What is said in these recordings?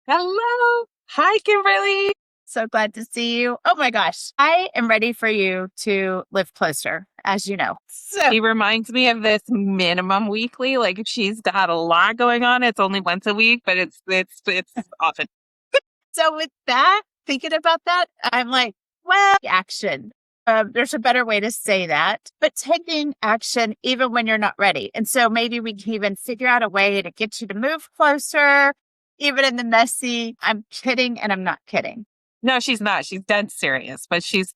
Hello. Hi, Kimberly. So glad to see you. Oh my gosh. I am ready for you to live closer, as you know. She reminds me of this minimum weekly. Like if she's got a lot going on, it's only once a week, but it's often. So with that, thinking about that, I'm like, well, action. There's a better way to say that, but taking action even when you're not ready. And so maybe we can even figure out a way to get you to move closer, even in the messy. I'm kidding and I'm not kidding. No, she's not. She's dead serious, but she's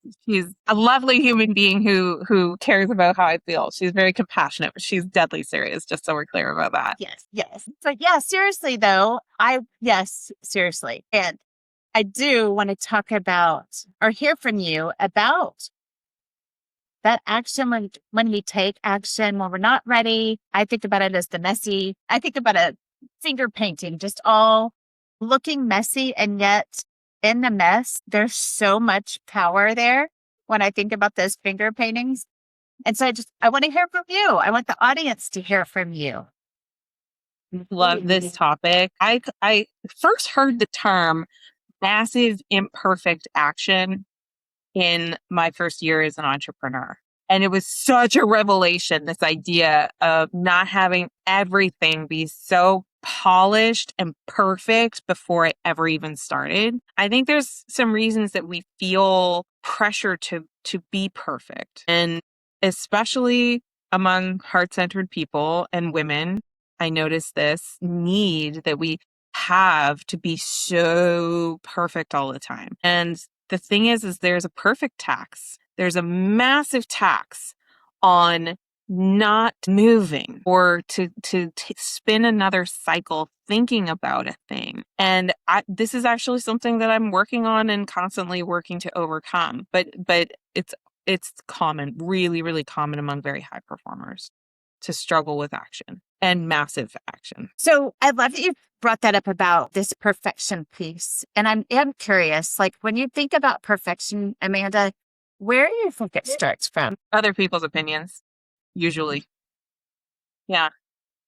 a lovely human being who cares about how I feel. She's very compassionate, but she's deadly serious, just so we're clear about that. Yes, yes. It's like, yeah, seriously though. Yes, seriously. And I do want to talk about or hear from you about that action when we take action when we're not ready. I think about it as the messy. I think about a finger painting, just all looking messy. And yet in the mess, there's so much power there when I think about those finger paintings. And so I want to hear from you. I want the audience to hear from you. Love this topic. I first heard the term massive imperfect action in my first year as an entrepreneur. And it was such a revelation, this idea of not having everything be so polished and perfect before it ever even started. I think there's some reasons that we feel pressure to be perfect. And especially among heart-centered people and women, I noticed this need that we have to be so perfect all the time. And the thing is there's a perfect tax. There's a massive tax on not moving or to spin another cycle thinking about a thing. And this is actually something that I'm working on and constantly working to overcome. But it's common, really, really common among very high performers to struggle with action and massive action. So I love that you brought that up about this perfection piece. And I'm curious, like when you think about perfection, Amanda, where do you think it starts from? Other people's opinions, usually. Yeah.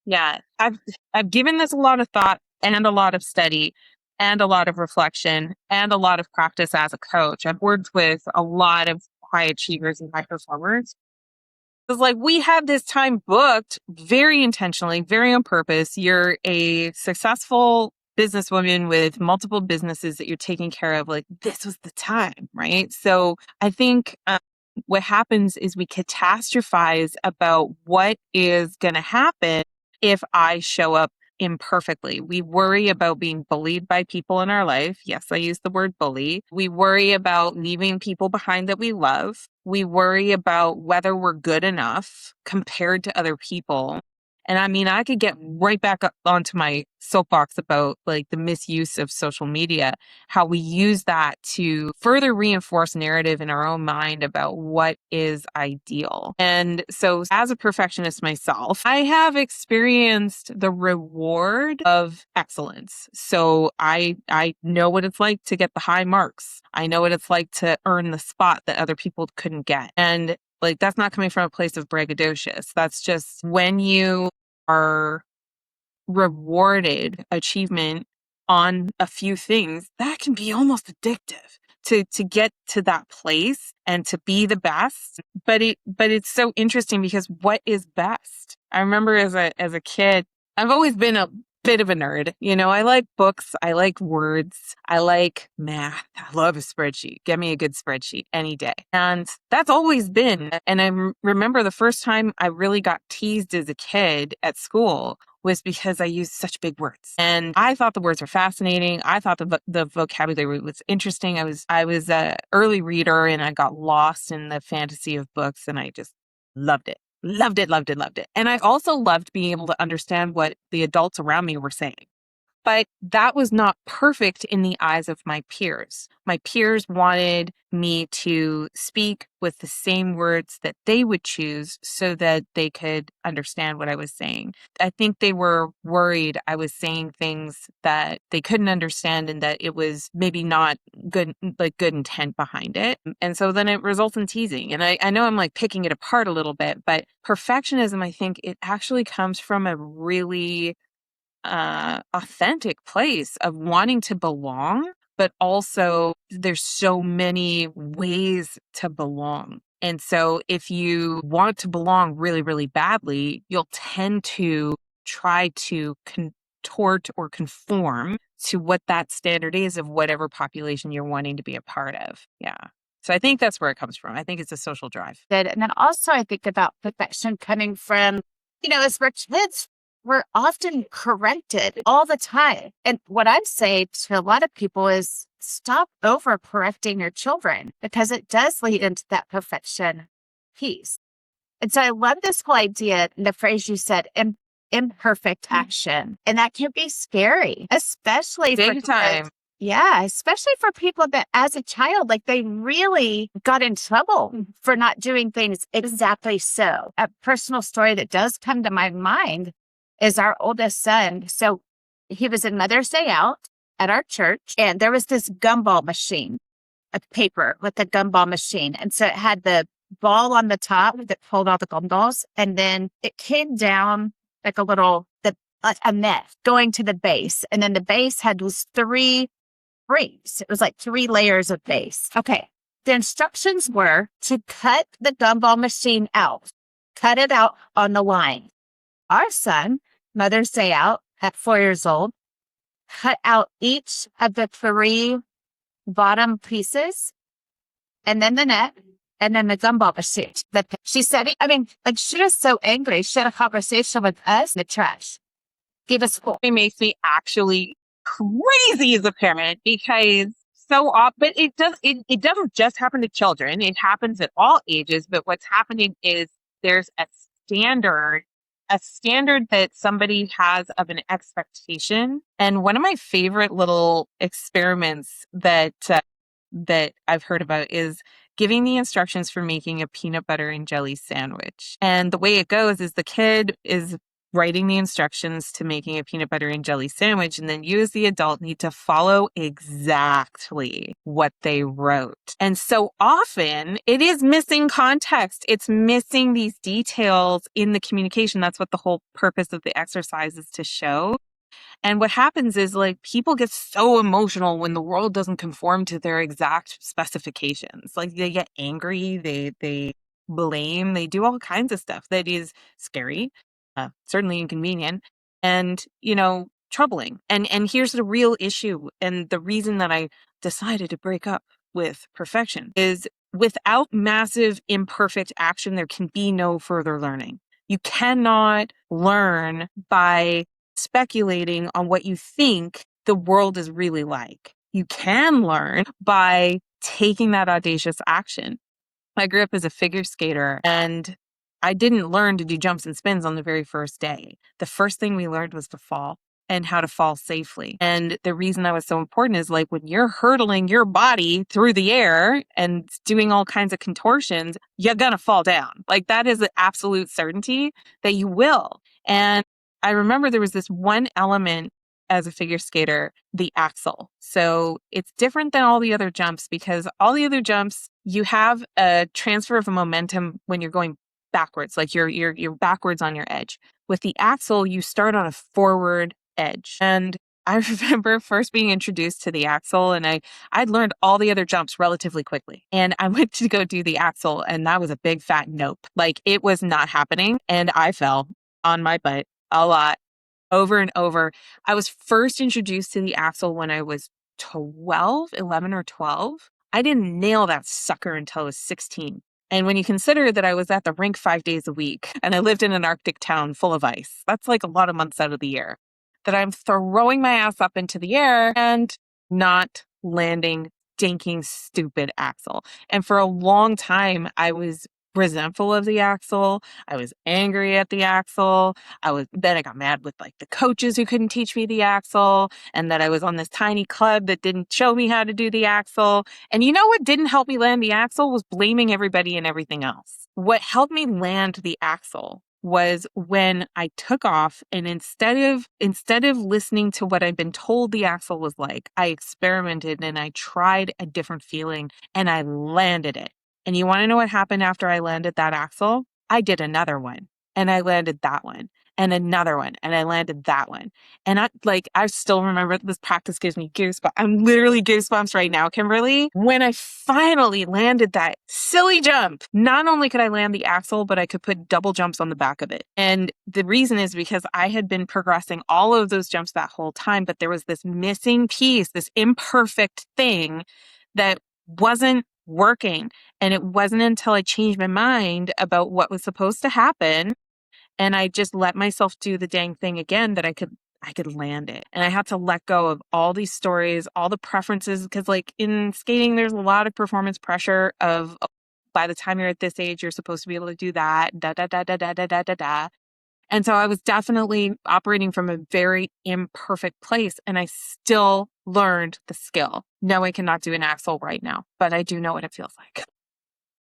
Yeah. I've given this a lot of thought and a lot of study and a lot of reflection and a lot of practice as a coach. I've worked with a lot of high achievers and high performers. It's like we have this time booked very intentionally, very on purpose. You're a successful businesswoman with multiple businesses that you're taking care of. Like this was the time, right? So I think what happens is we catastrophize about what is going to happen if I show up imperfectly. We worry about being bullied by people in our life. Yes, I use the word bully. We worry about leaving people behind that we love. We worry about whether we're good enough compared to other people. And I mean, I could get right back up onto my soapbox about like the misuse of social media, how we use that to further reinforce narrative in our own mind about what is ideal. And so as a perfectionist myself, I have experienced the reward of excellence. So I know what it's like to get the high marks. I know what it's like to earn the spot that other people couldn't get. And like, that's not coming from a place of braggadocious. That's just when you are rewarded achievement on a few things, that can be almost addictive to get to that place and to be the best. But it's so interesting because what is best? I remember as a kid, I've always been a bit of a nerd. You know, I like books. I like words. I like math. I love a spreadsheet. Get me a good spreadsheet any day. And that's always been. And I remember the first time I really got teased as a kid at school was because I used such big words. And I thought the words were fascinating. I thought the vocabulary was interesting. I was a early reader and I got lost in the fantasy of books and I just loved it. Loved it, loved it, loved it. And I also loved being able to understand what the adults around me were saying. But that was not perfect in the eyes of my peers. My peers wanted me to speak with the same words that they would choose so that they could understand what I was saying. I think they were worried I was saying things that they couldn't understand and that it was maybe not good, like good intent behind it. And so then it results in teasing. And I know I'm like picking it apart a little bit, but perfectionism, I think it actually comes from a really authentic place of wanting to belong, but also there's so many ways to belong. And so if you want to belong really, really badly, you'll tend to try to contort or conform to what that standard is of whatever population you're wanting to be a part of. Yeah. So I think that's where it comes from. I think it's a social drive. Good. And then also I think about perfection coming from, as we're kids, we're often corrected all the time. And what I'd say to a lot of people is stop over correcting your children because it does lead into that perfection piece. And so I love this whole idea, and the phrase you said, imperfect action. And that can be scary, especially Big time. Yeah, especially for people that as a child, like they really got in trouble for not doing things exactly so. A personal story that does come to my mind is our oldest son. So he was in Mother's Day out at our church, and there was this gumball machine, a paper with a gumball machine. And so it had the ball on the top that pulled all the gumballs, and then it came down like a net going to the base. And then the base had these three rings. It was like 3 layers of base. Okay. The instructions were to cut the gumball machine out, cut it out on the line. Our son, Mother's Day out at 4 years old, cut out each of the 3 bottom pieces and then the net and then the gumball machine. She said, she was so angry. She had a conversation with us in the trash. Give us school. It makes me actually crazy as a parent because but it doesn't just happen to children. It happens at all ages. But what's happening is there's a standard that somebody has of an expectation. And one of my favorite little experiments that I've heard about is giving the instructions for making a peanut butter and jelly sandwich. And the way it goes is the kid is writing the instructions to making a peanut butter and jelly sandwich, and then you as the adult need to follow exactly what they wrote. And so often it is missing context. It's missing these details in the communication. That's what the whole purpose of the exercise is to show. And what happens is like people get so emotional when the world doesn't conform to their exact specifications. Like they get angry, they blame, they do all kinds of stuff that is scary. Certainly inconvenient and, troubling. And here's the real issue. And the reason that I decided to break up with perfection is without massive imperfect action, there can be no further learning. You cannot learn by speculating on what you think the world is really like. You can learn by taking that audacious action. I grew up as a figure skater and I didn't learn to do jumps and spins on the very first day. The first thing we learned was to fall and how to fall safely. And the reason that was so important is like when you're hurtling your body through the air and doing all kinds of contortions, you're going to fall down. Like that is an absolute certainty that you will. And I remember there was this one element as a figure skater, the axle. So it's different than all the other jumps because all the other jumps, you have a transfer of momentum when you're going backwards, like you're backwards on your edge. With the axle, you start on a forward edge. And I remember first being introduced to the axle and I'd learned all the other jumps relatively quickly. And I went to go do the axle and that was a big fat nope. Like it was not happening. And I fell on my butt a lot over and over. I was first introduced to the axle when I was 11 or 12. I didn't nail that sucker until I was 16. And when you consider that I was at the rink 5 days a week and I lived in an Arctic town full of ice, that's like a lot of months out of the year, that I'm throwing my ass up into the air and not landing stinking stupid axle. And for a long time, I was resentful of the axle. I was angry at the axle. Then I got mad with like the coaches who couldn't teach me the axle and that I was on this tiny club that didn't show me how to do the axle. And you know what didn't help me land the axle was blaming everybody and everything else. What helped me land the axle was when I took off and instead of listening to what I'd been told the axle was like, I experimented and I tried a different feeling and I landed it. And you want to know what happened after I landed that axle? I did another one and I landed that one. and another one. And I landed that one. And I still remember this practice gives me goosebumps. I'm literally goosebumps right now, Kimberly. When I finally landed that silly jump, not only could I land the axle, but I could put double jumps on the back of it. And the reason is because I had been progressing all of those jumps that whole time, but there was this missing piece, this imperfect thing that wasn't working. And it wasn't until I changed my mind about what was supposed to happen and I just let myself do the dang thing again that I could land it. And I had to let go of all these stories, all the preferences, because like in skating, there's a lot of performance pressure of by the time you're at this age, you're supposed to be able to do that, da da da da da da da da da. And so I was definitely operating from a very imperfect place, and I still learned the skill. No, I cannot do an axle right now, but I do know what it feels like.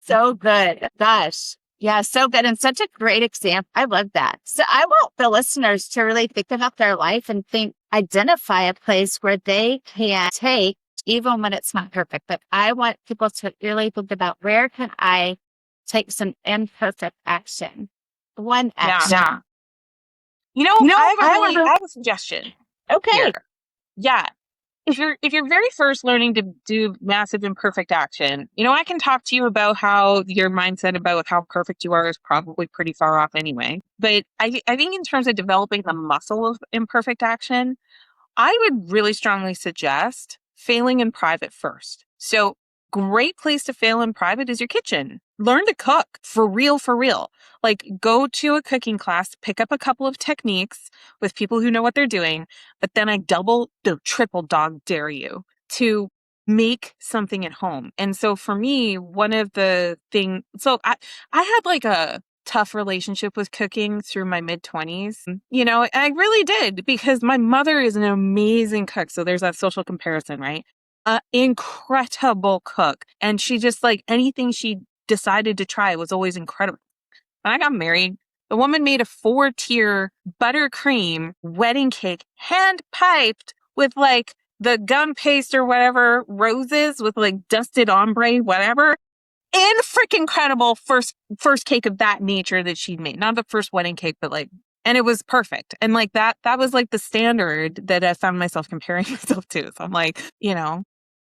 So good. Gosh. Yeah, so good. And such a great example. I love that. So I want the listeners to really think about their life and identify a place where they can take, even when it's not perfect. But I want people to really think about, where can I take some imperfect action? One action. Yeah. I have a suggestion. Okay. Here. Yeah. If you're very first learning to do massive imperfect action, I can talk to you about how your mindset about how perfect you are is probably pretty far off anyway. But I think in terms of developing the muscle of imperfect action, I would really strongly suggest failing in private first. So great place to fail in private is your kitchen. Learn to cook for real, for real. Like go to a cooking class, pick up a couple of techniques with people who know what they're doing, but then I triple dog dare you to make something at home. And so for me, one of the things, so I had like a tough relationship with cooking through my mid-20s. I really did, because my mother is an amazing cook. So there's that social comparison, right? Incredible cook. And she just like anything she decided to try was always incredible. When I got married, the woman made a 4-tier buttercream wedding cake, hand piped with like the gum paste or whatever, roses with like dusted ombre, whatever. And freaking incredible first cake of that nature that she'd made. Not the first wedding cake, but like, and it was perfect. And like that was like the standard that I found myself comparing myself to. So I'm like,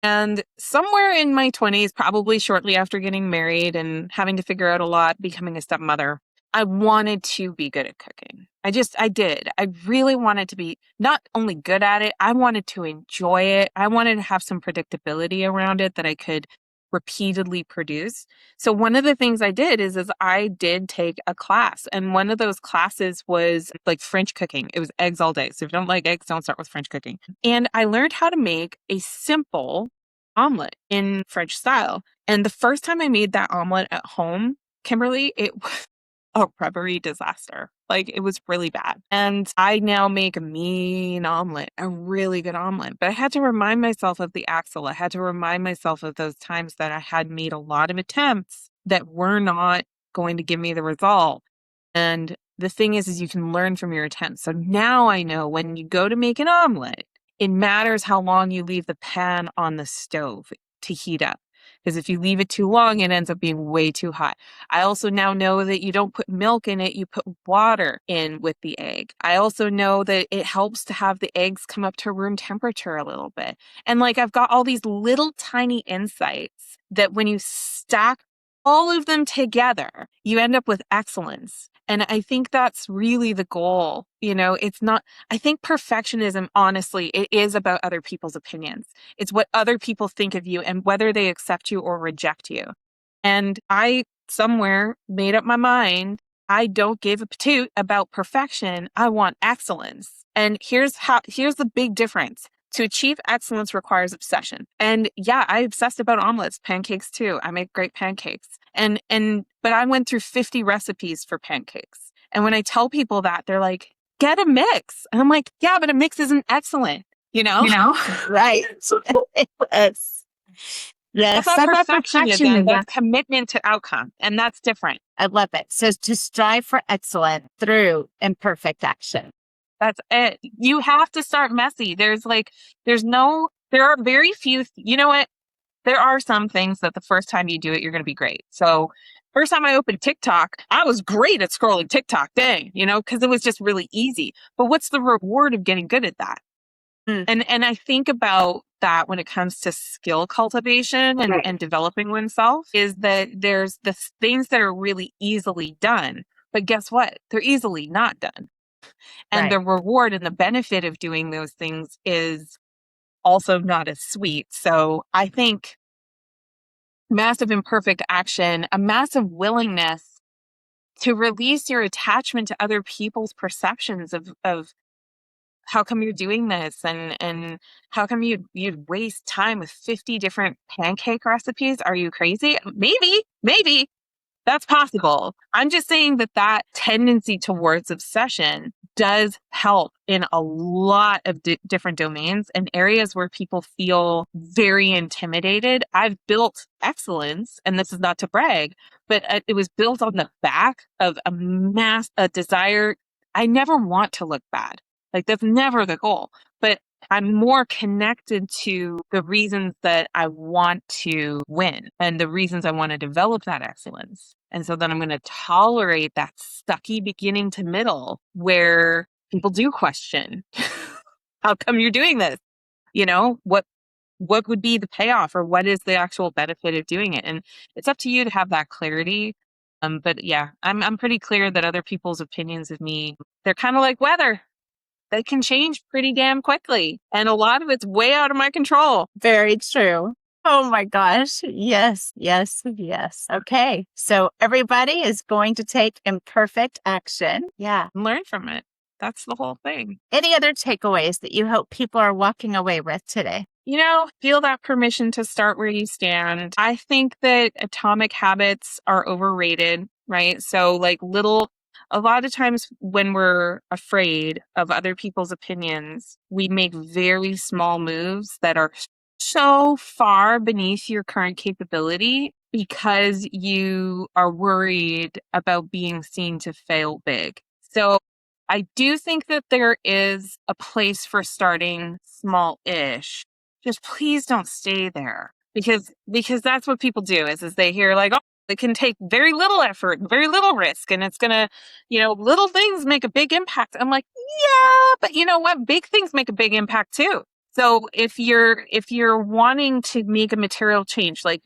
and somewhere in my 20s, probably shortly after getting married and having to figure out a lot, becoming a stepmother, I wanted to be good at cooking. I did. I really wanted to be not only good at it, I wanted to enjoy it. I wanted to have some predictability around it that I could repeatedly produce. So one of the things I did is I did take a class, and one of those classes was like French cooking. It was eggs all day. So if you don't like eggs, don't start with French cooking. And I learned how to make a simple omelet in French style. And the first time I made that omelet at home, Kimberly, it was a rubbery disaster. Like it was really bad. And I now make a mean omelet, a really good omelet. But I had to remind myself of the axle. I had to remind myself of those times that I had made a lot of attempts that were not going to give me the result. And the thing is you can learn from your attempts. So now I know when you go to make an omelet, it matters how long you leave the pan on the stove to heat up. Because if you leave it too long, it ends up being way too hot. I also now know that you don't put milk in it, you put water in with the egg. I also know that it helps to have the eggs come up to room temperature a little bit. And like I've got all these little tiny insights that when you stack all of them together, you end up with excellence. And I think that's really the goal. It's not, I think perfectionism, honestly, it is about other people's opinions. It's what other people think of you and whether they accept you or reject you. And I somewhere made up my mind. I don't give a toot about perfection. I want excellence. And here's the big difference. To achieve excellence requires obsession. And yeah, I obsessed about omelets, pancakes too. I make great pancakes. But I went through 50 recipes for pancakes. And when I tell people that, they're like, get a mix. And I'm like, yeah, but a mix isn't excellent, Right. Yes. Yes. That's not perfectionism. That's commitment to outcome. And that's different. I love it. So to strive for excellence through imperfect action. That's it. You have to start messy. There are very few, you know what? There are some things that the first time you do it, you're going to be great. So First time I opened TikTok, I was great at scrolling TikTok, dang, because it was just really easy. But what's the reward of getting good at that? And I think about that when it comes to skill cultivation and developing oneself, is that there's the things that are really easily done. But guess what? They're easily not done. And the reward and the benefit of doing those things is also not as sweet. So I think massive imperfect action, a massive willingness to release your attachment to other people's perceptions of how come you're doing this, and how come you'd waste time with 50 different pancake recipes? Are you crazy? Maybe that's possible. I'm just saying that tendency towards obsession does help in a lot of different domains and areas where people feel very intimidated. I've built excellence, and this is not to brag, but it was built on the back of a desire. I never want to look bad. Like, that's never the goal, but I'm more connected to the reasons that I want to win and the reasons I want to develop that excellence. And so then I'm going to tolerate that stucky beginning to middle where people do question, how come you're doing this? What would be the payoff, or what is the actual benefit of doing it? And it's up to you to have that clarity. But yeah, I'm pretty clear that other people's opinions of me, they're kind of like weather. They can change pretty damn quickly. And a lot of it's way out of my control. Very true. Oh my gosh. Yes, yes, yes. Okay. So everybody is going to take imperfect action. Yeah. Learn from it. That's the whole thing. Any other takeaways that you hope people are walking away with today? Feel that permission to start where you stand. I think that atomic habits are overrated, right? So a lot of times when we're afraid of other people's opinions, we make very small moves that are so far beneath your current capability because you are worried about being seen to fail big. So I do think that there is a place for starting small-ish. Just please don't stay there, because that's what people do is they hear like, oh, it can take very little effort and very little risk, and it's gonna, little things make a big impact. I'm like, yeah, but you know what? Big things make a big impact too. So if you're wanting to make a material change, like,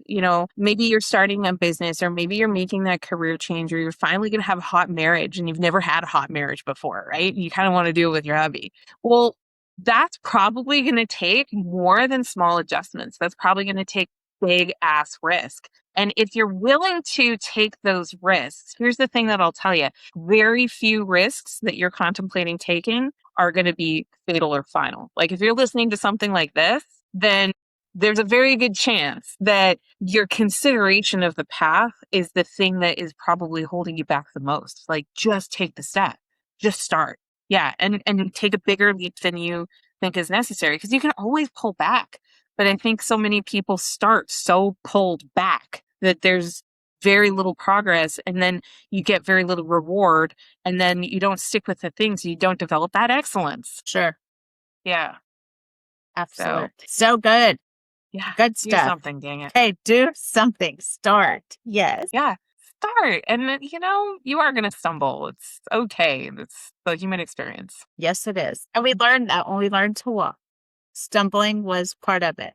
maybe you're starting a business, or maybe you're making that career change, or you're finally going to have a hot marriage and you've never had a hot marriage before, right? You kind of want to do it with your hubby. Well, that's probably going to take more than small adjustments. That's probably going to take big ass risk. And if you're willing to take those risks, here's the thing that I'll tell you. Very few risks that you're contemplating taking are going to be fatal or final. Like, if you're listening to something like this, then there's a very good chance that your consideration of the path is the thing that is probably holding you back the most. Like, just take the step. Just start. Yeah. And take a bigger leap than you think is necessary, because you can always pull back. But I think so many people start so pulled back that there's very little progress, and then you get very little reward, and then you don't stick with the things. You don't develop that excellence. Sure. Yeah. Absolutely. So good. Yeah. Good stuff. Do something, dang it. Okay, do something. Start. Yes. Yeah. Start. And you are going to stumble. It's okay. It's the human experience. Yes, it is. And we learned that when we learned to walk. Stumbling was part of it.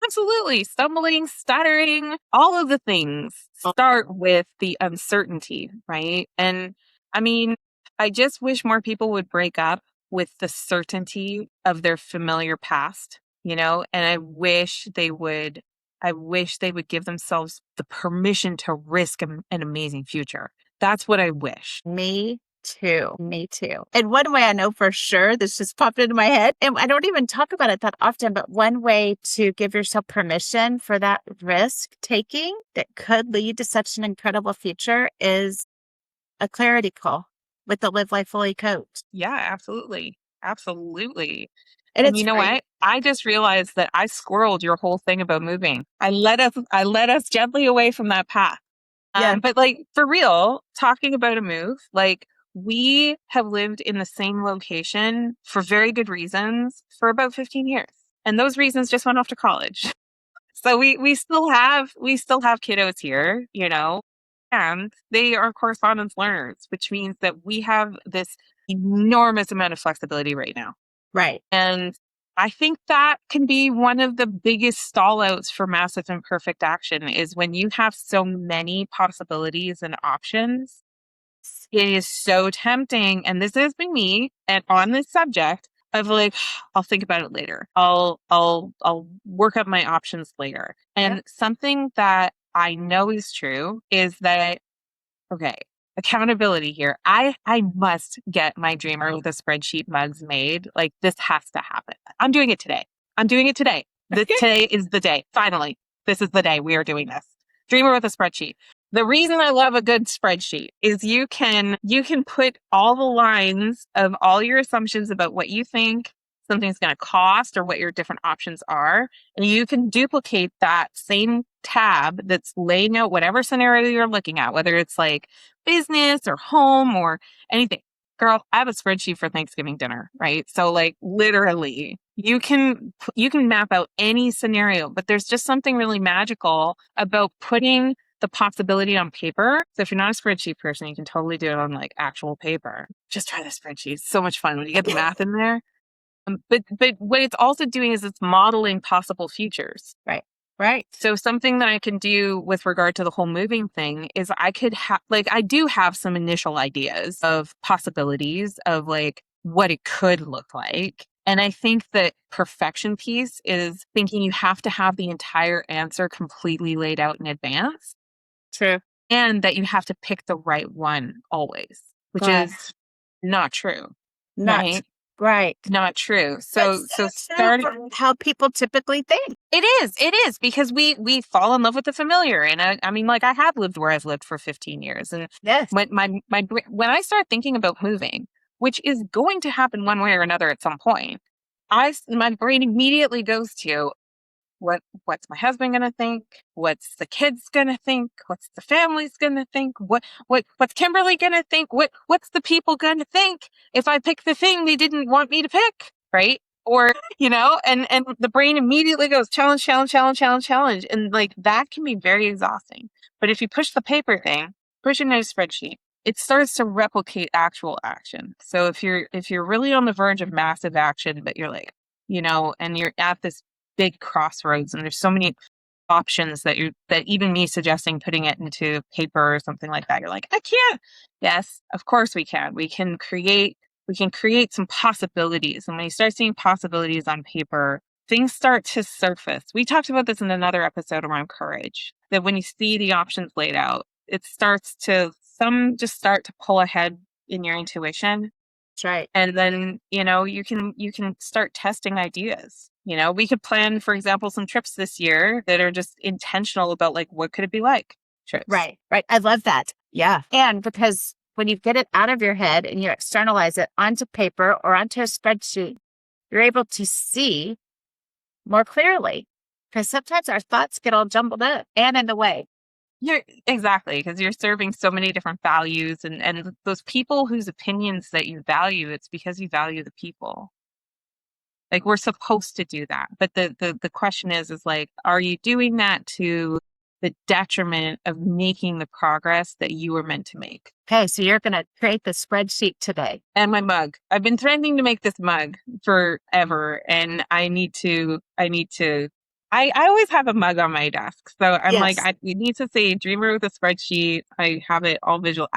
Absolutely. Stumbling, stuttering, all of the things start with the uncertainty, right? And I mean, I just wish more people would break up with the certainty of their familiar past, and I wish they would give themselves the permission to risk an amazing future. That's what I wish. Me too. Me too. And one way I know for sure, this just popped into my head, and I don't even talk about it that often, but one way to give yourself permission for that risk taking that could lead to such an incredible future is a clarity call with the Live Life Fully coach. Yeah, absolutely. Absolutely. And you know what? I just realized that I squirreled your whole thing about moving. I led us gently away from that path. Yeah. But for real, talking about a move, we have lived in the same location for very good reasons for about 15 years. And those reasons just went off to college. So we still have kiddos here, And they are correspondence learners, which means that we have this enormous amount of flexibility right now. Right. And I think that can be one of the biggest stallouts for massive imperfect action is when you have so many possibilities and options. It is so tempting. And this has been me and on this subject of like, I'll think about it later. I'll work up my options later. And something that I know is true is that, okay, accountability here. I must get my Dreamer with a spreadsheet mugs made. Like this has to happen. I'm doing it today. Today is the day. Finally, this is the day we are doing this. Dreamer with a spreadsheet. The reason I love a good spreadsheet is you can put all the lines of all your assumptions about what you think something's going to cost or what your different options are. And you can duplicate that same tab that's laying out whatever scenario you're looking at, whether it's like business or home or anything. Girl, I have a spreadsheet for Thanksgiving dinner, right? So like literally you can map out any scenario, but there's just something really magical about putting the possibility on paper. So if you're not a spreadsheet person, you can totally do it on like actual paper. Just try the spreadsheet. It's so much fun when you get the math in there. But what it's also doing is it's modeling possible futures. Right. So something that I can do with regard to the whole moving thing is I could have, like, I do have some initial ideas of possibilities of like what it could look like. And I think that perfection piece is thinking you have to have the entire answer completely laid out in advance. True. And that you have to pick the right one always, which is not true. Right. Not true. So starting how people typically think. It is because we fall in love with the familiar. And I mean, like I have lived where I've lived for 15 years. And when I start thinking about moving, which is going to happen one way or another at some point, my brain immediately goes to what's my husband going to think? What's the kids going to think? What's the family's going to think? What's Kimberly going to think? What's the people going to think if I pick the thing they didn't want me to pick? Right. Or, and the brain immediately goes challenge. And like that can be very exhausting. But if you push the paper thing, push it in a spreadsheet, it starts to replicate actual action. So if you're really on the verge of massive action, but you're like, and you're at this big crossroads and there's so many options that even me suggesting putting it into paper or something like that, you're like, I can't. Yes, of course we can. We can create some possibilities. And when you start seeing possibilities on paper, things start to surface. We talked about this in another episode around courage, that when you see the options laid out, it starts to just start to pull ahead in your intuition. That's right. And then, you can start testing ideas. We could plan, for example, some trips this year that are just intentional about like, what could it be like? Trips. Right. I love that. Yeah. And because when you get it out of your head and you externalize it onto paper or onto a spreadsheet, you're able to see more clearly because sometimes our thoughts get all jumbled up and in the way. Exactly, because you're serving so many different values and those people whose opinions that you value, it's because you value the people. Like we're supposed to do that. But the question is like, are you doing that to the detriment of making the progress that you were meant to make? Okay, so you're going to create the spreadsheet today. And my mug. I've been threatening to make this mug forever. And I always have a mug on my desk. So I'm like, you need to say Dreamer with a spreadsheet. I have it all visual.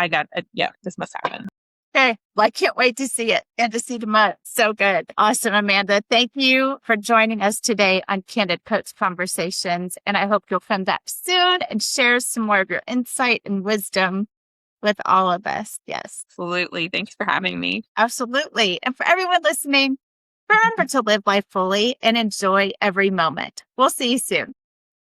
This must happen. Okay. Well, I can't wait to see it and to see the mug. So good. Awesome, Amanda. Thank you for joining us today on Candid Coach Conversations. And I hope you'll come back soon and share some more of your insight and wisdom with all of us. Yes. Absolutely. Thanks for having me. Absolutely. And for everyone listening, remember to live life fully and enjoy every moment. We'll see you soon.